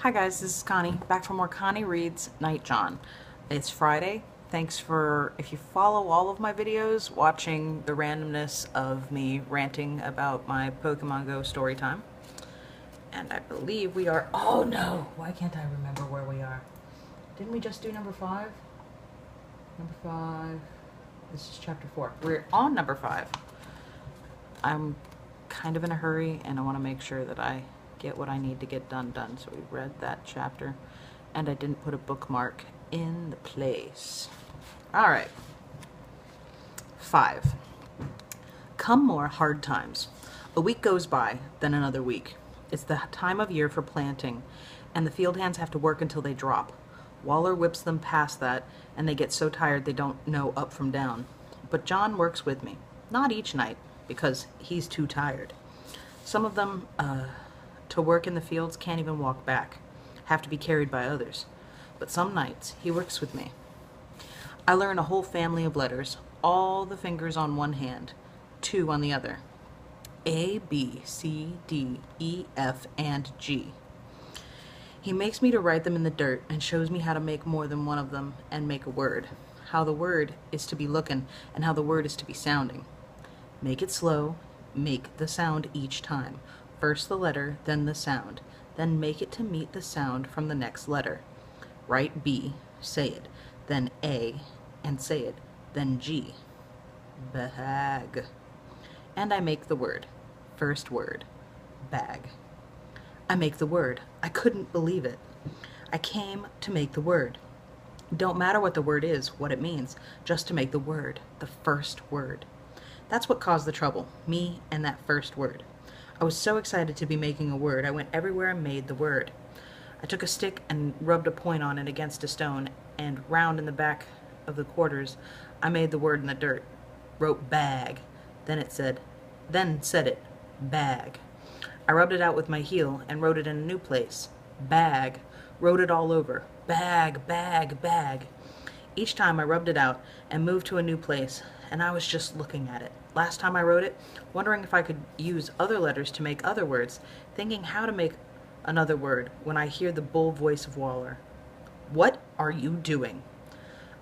Hi guys, this is Connie, back for more Connie Reads NightJohn. It's Friday. Thanks for, if you follow all of my videos, watching the randomness of me ranting about my Pokemon Go story time. And I believe we are, oh no, why can't I remember where we are? Didn't we just do number 5? Number 5, this is chapter 4. We're on number 5. I'm kind of in a hurry and I want to make sure that I get what I need to get done. So we read that chapter and I didn't put a bookmark in the place. All right. 5. Come more hard times. A week goes by, then another week. It's the time of year for planting, and the field hands have to work until they drop. Waller whips them past that, and they get so tired they don't know up from down. But John works with me. Not each night, because he's too tired. Some of them, to work in the fields, can't even walk back. Have to be carried by others. But some nights, he works with me. I learn a whole family of letters, all the fingers on one hand, 2 on the other. A, B, C, D, E, F, and G. He makes me to write them in the dirt and shows me how to make more than one of them and make a word. How the word is to be looking and how the word is to be sounding. Make it slow, make the sound each time. First the letter, then the sound. Then make it to meet the sound from the next letter. Write B, say it, then A, and say it, then G. Bag. And I make the word. First word. Bag. I make the word. I couldn't believe it. I came to make the word. Don't matter what the word is, what it means, just to make the word, the first word. That's what caused the trouble, me and that first word. I was so excited to be making a word, I went everywhere and made the word. I took a stick and rubbed a point on it against a stone, and round in the back of the quarters, I made the word in the dirt. Wrote bag. Then said it, bag. I rubbed it out with my heel and wrote it in a new place. Bag. Wrote it all over. Bag, bag, bag. Each time I rubbed it out and moved to a new place, and I was just looking at it. Last time I wrote it, wondering if I could use other letters to make other words, thinking how to make another word when I hear the bull voice of Waller. What are you doing?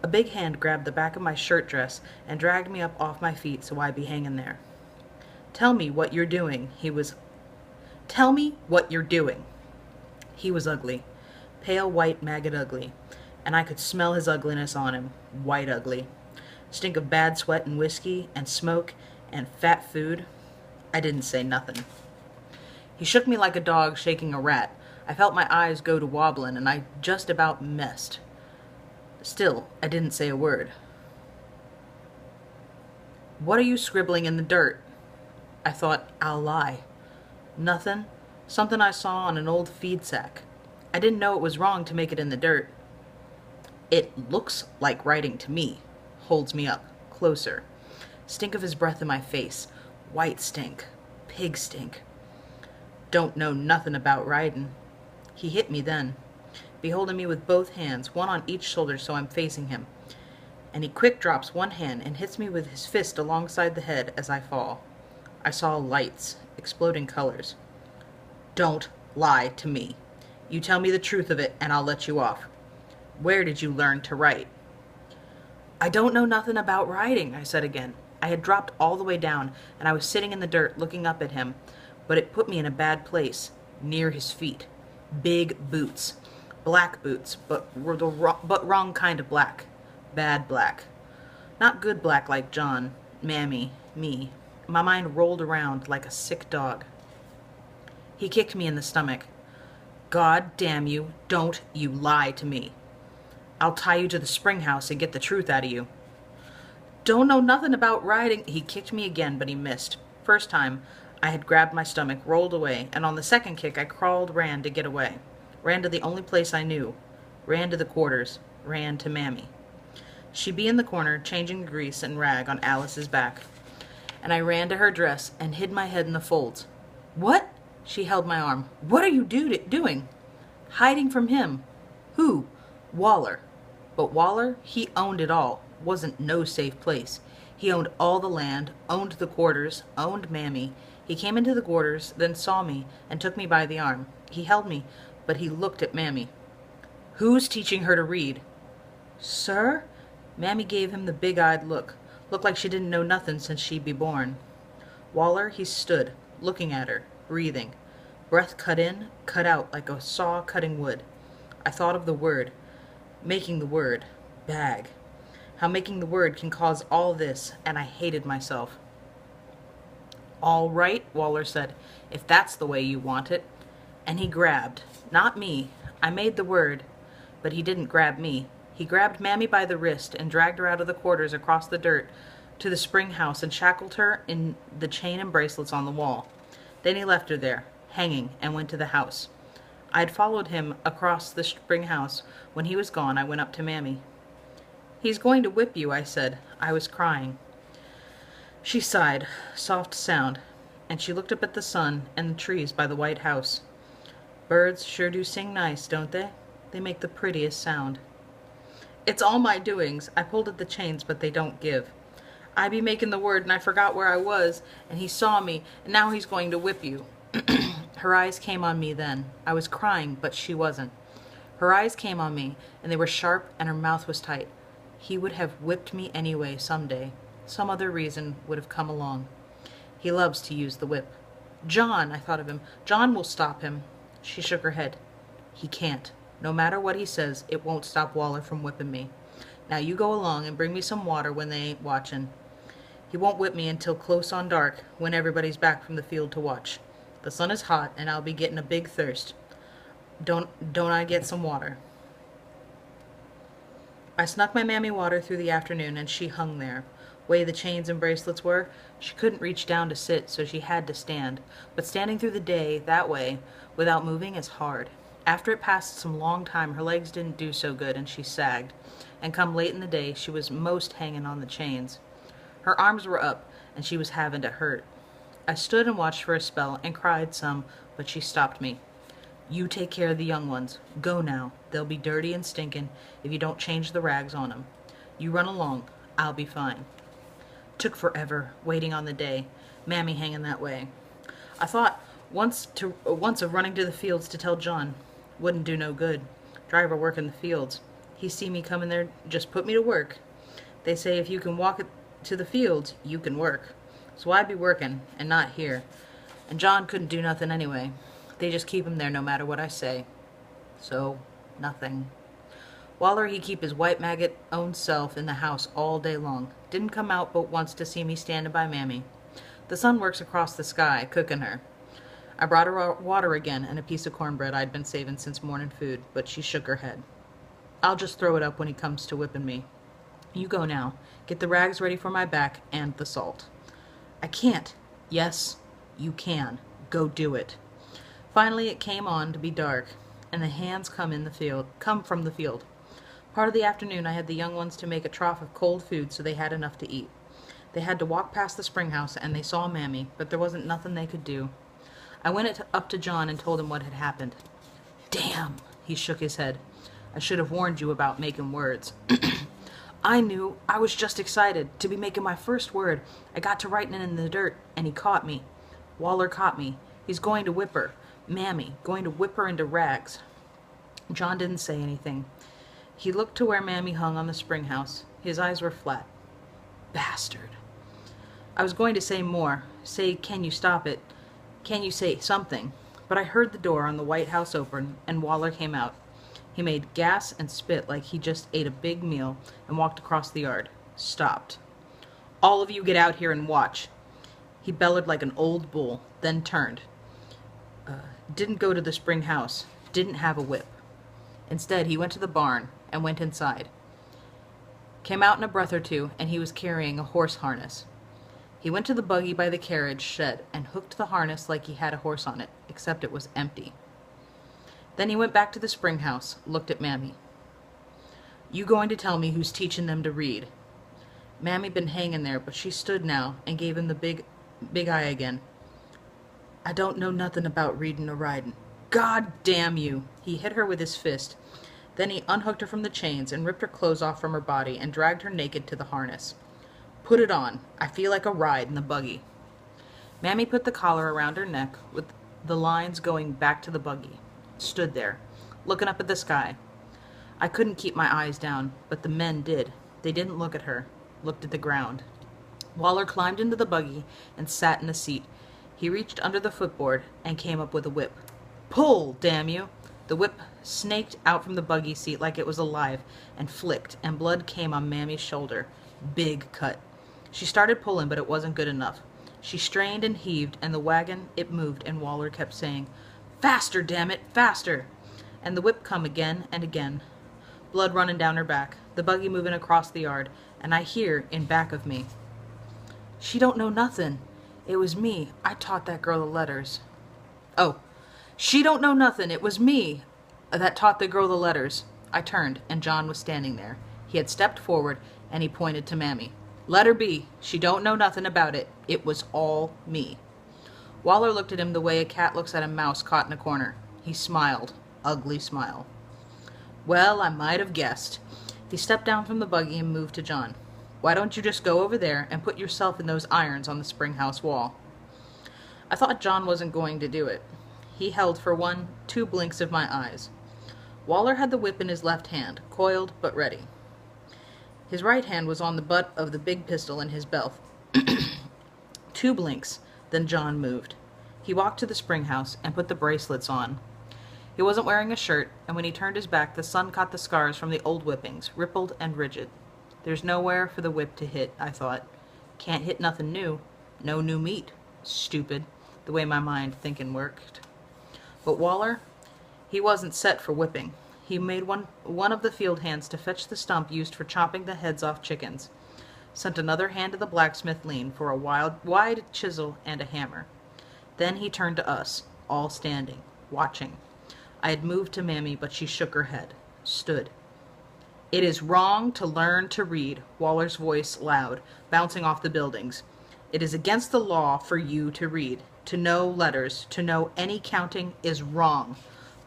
A big hand grabbed the back of my shirt dress and dragged me up off my feet so I'd be hanging there. Tell me what you're doing. Tell me what you're doing. He was ugly. Pale, white, maggot ugly. And I could smell his ugliness on him. White ugly. Stink of bad sweat and whiskey and smoke and fat food. I didn't say nothing. He shook me like a dog shaking a rat. I felt my eyes go to wobbling and I just about messed. Still, I didn't say a word. What are you scribbling in the dirt? I thought, I'll lie. Nothing. Something I saw on an old feed sack. I didn't know it was wrong to make it in the dirt. It looks like writing to me. Holds me up. Closer. Stink of his breath in my face. White stink. Pig stink. Don't know nothing about writing. He hit me then, beholding me with both hands, one on each shoulder so I'm facing him. And he quick drops one hand and hits me with his fist alongside the head as I fall. I saw lights, exploding colors. Don't lie to me. You tell me the truth of it and I'll let you off. Where did you learn to write? I don't know nothing about writing, I said again. I had dropped all the way down and I was sitting in the dirt looking up at him, but it put me in a bad place, near his feet. Big boots. Black boots, but wrong kind of black. Bad black. Not good black like John, Mammy, me. My mind rolled around like a sick dog. He kicked me in the stomach. God damn you, don't you lie to me. I'll tie you to the spring house and get the truth out of you. Don't know nothing about riding. He kicked me again, but he missed. First time, I had grabbed my stomach, rolled away, and on the second kick, I ran to get away. Ran to the only place I knew. Ran to the quarters. Ran to Mammy. She'd be in the corner, changing the grease and rag on Alice's back. And I ran to her dress and hid my head in the folds. What? She held my arm. What are you doing? Hiding from him. Who? Waller. But Waller, he owned it all. Wasn't no safe place. He owned all the land, owned the quarters, owned Mammy. He came into the quarters, then saw me, and took me by the arm. He held me, but he looked at Mammy. "Who's teaching her to read?" "Sir?" Mammy gave him the big-eyed look. Looked like she didn't know nothing since she be born. Waller, he stood, looking at her, breathing. Breath cut in, cut out like a saw cutting wood. I thought of the word. Making the word. Bag. How making the word can cause all this, and I hated myself. "All right," Waller said, "if that's the way you want it." And he grabbed. Not me. I made the word. But he didn't grab me. He grabbed Mammy by the wrist and dragged her out of the quarters across the dirt to the spring house and shackled her in the chain and bracelets on the wall. Then he left her there, hanging, and went to the house. I had followed him across the spring house. When he was gone, I went up to Mammy. "He's going to whip you," I said. I was crying. She sighed, soft sound, and she looked up at the sun and the trees by the white house. "Birds sure do sing nice, don't they? They make the prettiest sound." "It's all my doings. I pulled at the chains, but they don't give. I be making the word, and I forgot where I was, and he saw me, and now he's going to whip you." Her eyes came on me then. I was crying, but she wasn't. Her eyes came on me, and they were sharp, and her mouth was tight. He would have whipped me anyway some day. Some other reason would have come along. He loves to use the whip. "John," I thought of him. "John will stop him." She shook her head. "He can't. No matter what he says, it won't stop Waller from whipping me. Now you go along and bring me some water when they ain't watching. He won't whip me until close on dark, when everybody's back from the field to watch. The sun is hot, and I'll be getting a big thirst. Don't I get some water?" I snuck my Mammy water through the afternoon, and she hung there. Way the chains and bracelets were, she couldn't reach down to sit, so she had to stand. But standing through the day, that way, without moving, is hard. After it passed some long time, her legs didn't do so good, and she sagged. And come late in the day, she was most hanging on the chains. Her arms were up, and she was having to hurt. I stood and watched for a spell, and cried some, but she stopped me. "You take care of the young ones. Go now. They'll be dirty and stinking if you don't change the rags on 'em. You run along. I'll be fine." Took forever, waiting on the day. Mammy hanging that way. I thought once of running to the fields to tell John. Wouldn't do no good. Driver work in the fields. He see me coming there, just put me to work. They say if you can walk to the fields, you can work. So I'd be working, and not here. And John couldn't do nothing anyway. They just keep him there no matter what I say. So, nothing. Waller, he keep his white maggot own self in the house all day long. Didn't come out but once to see me standing by Mammy. The sun works across the sky, cooking her. I brought her water again and a piece of cornbread I'd been saving since morning food, but she shook her head. "I'll just throw it up when he comes to whipping me. You go now. Get the rags ready for my back and the salt." "I can't." "Yes, you can. Go do it." Finally it came on to be dark, and the hands come from the field. Part of the afternoon I had the young ones to make a trough of cold food so they had enough to eat. They had to walk past the spring house, and they saw Mammy, but there wasn't nothing they could do. I went up to John and told him what had happened. "Damn!" He shook his head. "I should have warned you about making words." "I knew. I was just excited to be making my first word. I got to writing it in the dirt, and he caught me. Waller caught me. He's going to whip her. Mammy, going to whip her into rags." John didn't say anything. He looked to where Mammy hung on the spring house. His eyes were flat. Bastard. I was going to say more. Say, "Can you stop it? Can you say something?" But I heard the door on the white house open, and Waller came out. He made gas and spit like he just ate a big meal and walked across the yard. Stopped. "All of you get out here and watch." He bellowed like an old bull, then turned. Didn't go to the spring house. Didn't have a whip. Instead, he went to the barn and went inside. Came out in a breath or two, and he was carrying a horse harness. He went to the buggy by the carriage shed and hooked the harness like he had a horse on it, except it was empty. Then he went back to the spring house, looked at Mammy. "You going to tell me who's teaching them to read?" Mammy been hanging there, but she stood now and gave him the big eye again. "I don't know nothing about reading or riding." "God damn you!" He hit her with his fist. Then he unhooked her from the chains and ripped her clothes off from her body and dragged her naked to the harness. "Put it on. I feel like a ride in the buggy." Mammy put the collar around her neck with the lines going back to the buggy. stood there, looking up at the sky. I couldn't keep my eyes down, but the men did. They didn't look at her, looked at the ground. Waller climbed into the buggy and sat in the seat. He reached under the footboard and came up with a whip. Pull, damn you! The whip snaked out from the buggy seat like it was alive and flicked, and blood came on Mammy's shoulder. Big cut. She started pulling, but it wasn't good enough. She strained and heaved, and the wagon, it moved, and Waller kept saying, "Faster, damn it, faster!" And the whip come again and again. Blood running down her back, the buggy moving across the yard, and I hear, in back of me, "She don't know nothing. It was me. I taught that girl the letters." Oh, she don't know nothing. It was me that taught the girl the letters. I turned, and John was standing there. He had stepped forward, and he pointed to Mammy. "Let her be. She don't know nothing about it. It was all me." Waller looked at him the way a cat looks at a mouse caught in a corner. He smiled. Ugly smile. "Well, I might have guessed." He stepped down from the buggy and moved to John. "Why don't you just go over there and put yourself in those irons on the spring house wall?" I thought John wasn't going to do it. He held for 2 blinks of my eyes. Waller had the whip in his left hand, coiled but ready. His right hand was on the butt of the big pistol in his belt. 2 blinks, then John moved. He walked to the spring house and put the bracelets on. He wasn't wearing a shirt, and when he turned his back, the sun caught the scars from the old whippings, rippled and rigid. There's nowhere for the whip to hit, I thought. Can't hit nothing new. No new meat. Stupid, the way my mind thinking worked. But Waller, he wasn't set for whipping. He made one of the field hands to fetch the stump used for chopping the heads off chickens. Sent another hand to the blacksmith lean for a wide chisel and a hammer. Then he turned to us, all standing, watching. I had moved to Mammy, but she shook her head, stood. "It is wrong to learn to read," Waller's voice loud, bouncing off the buildings. "It is against the law for you to read. To know letters, to know any counting is wrong.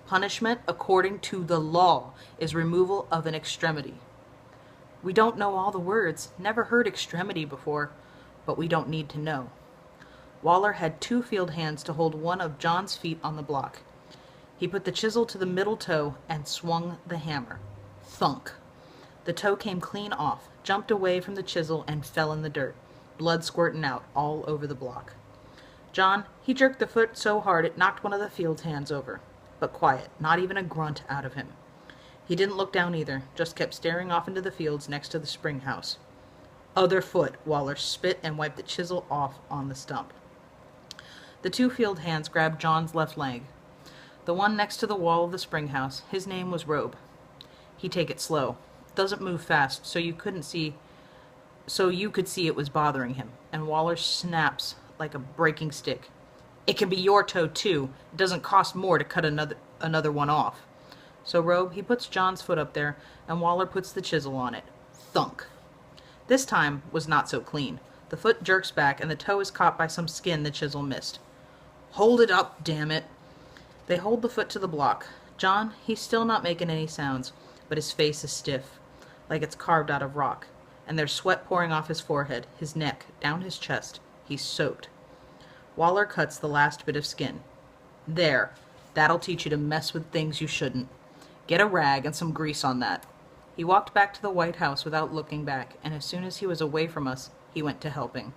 Punishment, according to the law, is removal of an extremity." We don't know all the words, never heard extremity before, but we don't need to know. Waller had 2 field hands to hold one of John's feet on the block. He put the chisel to the middle toe and swung the hammer. Thunk. The toe came clean off, jumped away from the chisel, and fell in the dirt, blood squirting out all over the block. John, he jerked the foot so hard it knocked one of the field hands over. But quiet, not even a grunt out of him. He didn't look down either, just kept staring off into the fields next to the spring house. Other foot, Waller spit and wiped the chisel off on the stump. The 2 field hands grabbed John's left leg. The one next to the wall of the spring house, his name was Robe. He'd take it slow. Doesn't move fast, so you could see it was bothering him, and Waller snaps like a breaking stick. "It can be your toe, too. It doesn't cost more to cut another one off." So Robe, he puts John's foot up there, and Waller puts the chisel on it. Thunk. This time was not so clean. The foot jerks back, and the toe is caught by some skin the chisel missed. "Hold it up, damn it." They hold the foot to the block. John, he's still not making any sounds, but his face is stiff, like it's carved out of rock, and there's sweat pouring off his forehead, his neck, down his chest. He's soaked. Waller cuts the last bit of skin. "There. That'll teach you to mess with things you shouldn't. Get a rag and some grease on that." He walked back to the White House without looking back, and as soon as he was away from us, he went to helping.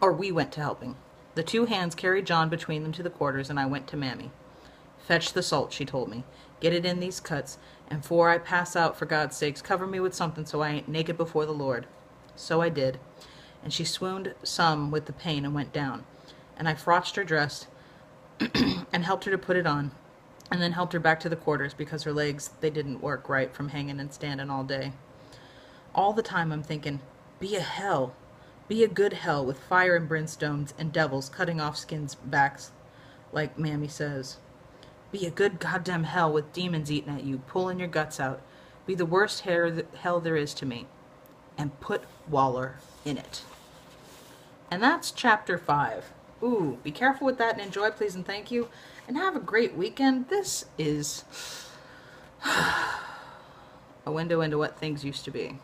Or we went to helping. The 2 hands carried John between them to the quarters, and I went to Mammy. "Fetch the salt," she told me. "Get it in these cuts, and 'fore I pass out, for God's sakes, cover me with something so I ain't naked before the Lord." So I did, and she swooned some with the pain and went down, and I frotched her dress and helped her to put it on, and then helped her back to the quarters because her legs, they didn't work right from hanging and standing all day. All the time I'm thinking, be a hell. Be a good hell with fire and brimstones and devils cutting off skins' backs, like Mammy says. Be a good goddamn hell with demons eating at you, pulling your guts out. Be the worst hell there is to me. And put Waller in it. And that's chapter 5. Ooh, be careful with that and enjoy, please and thank you. And have a great weekend. This is a window into what things used to be.